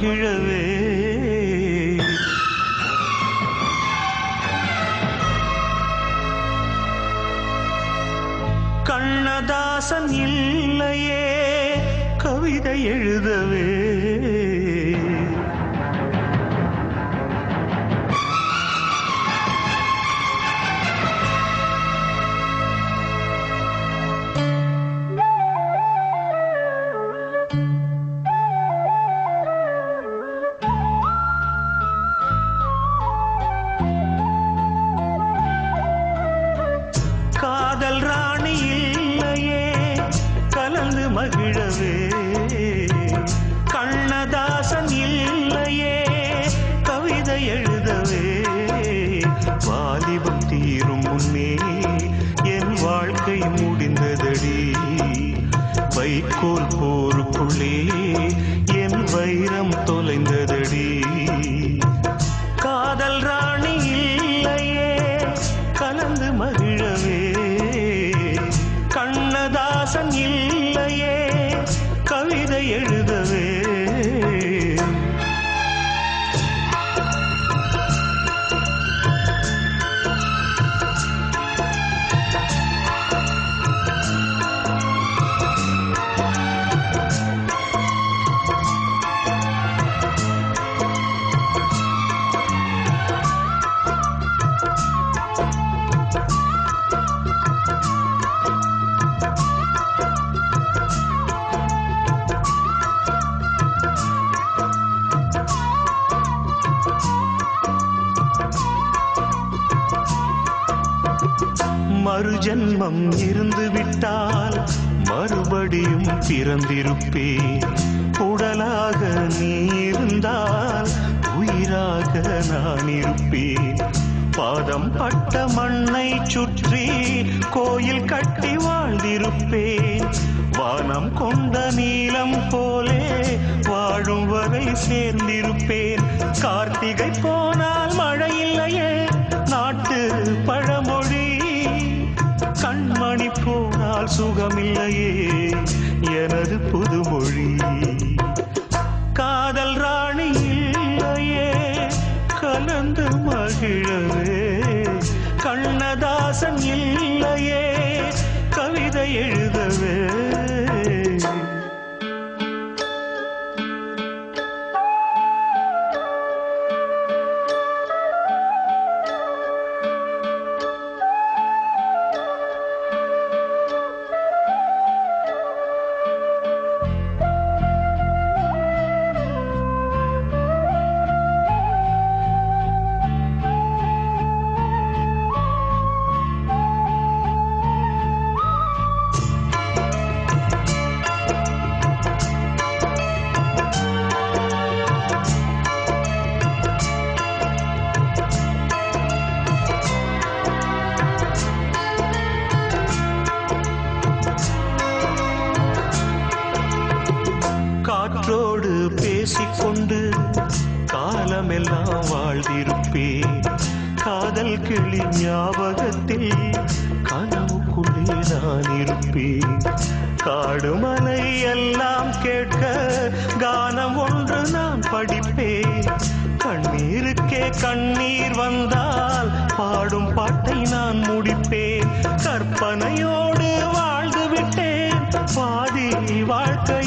மகிழவே. கண்ணதாசன் இல்லையே கவிதை எழுதவே. காதல் ராணி இல்லையே கலந்து மகிழவே. கண்ணதாசன் இல்லையே கவிதை எழுதவே. வாலிபம் தீரும் முன்னே என் வாழ்க்கை முடிந்ததடி. வைக்கோல் போருக்குள்ளே என் வைரம் தொலைந்ததடி. காதல் ராணி இல்லையே கலந்து மகிழவே. கண்ணதாசன் இல்லையே கவிதை எழுதவே. மறுஜன்மம் இருந்து விட்டால் மறுபடியும் பிறந்திருப்பேன். உடலாக நீ இருந்தால் உயிராக நான் இருப்பேன். பாதம் பட்ட மண்ணை சுற்றி கோயில் கட்டி வாழ்ந்திருப்பேன். வானம் கொண்ட நீலம் போலே வாழும் வரை சேர்ந்திருப்பேன். கார்த்திகை போனால் மழை இல்லையே நாட்டு பழமொழி. கண்மணி போனால் சுகமில்லையே எனது புதுமொழி. காதல் ராணி இல்லையே கலந்து மகிழவே. கண்ணதாசன் இல்லையே கவிதை எழுதவே. காற்றோடு பேசிக்கொண்டு காலமெல்லாம் வாழ்ந்திருப்பேன். காதல் கிளி ஞாபகத்தில் கனவுக்குள்ளே நான் இருப்பேன். காடு மலை எல்லாம் கேட்க கானம் ஒன்று நான் படிப்பேன். கண்ணீருக்கே கண்ணீர் வந்தால் பாடும் பாட்டை நான் முடிப்பேன். கற்பனையோடு வாழ்ந்து விட்டேன் பாதி வாழ்க்கை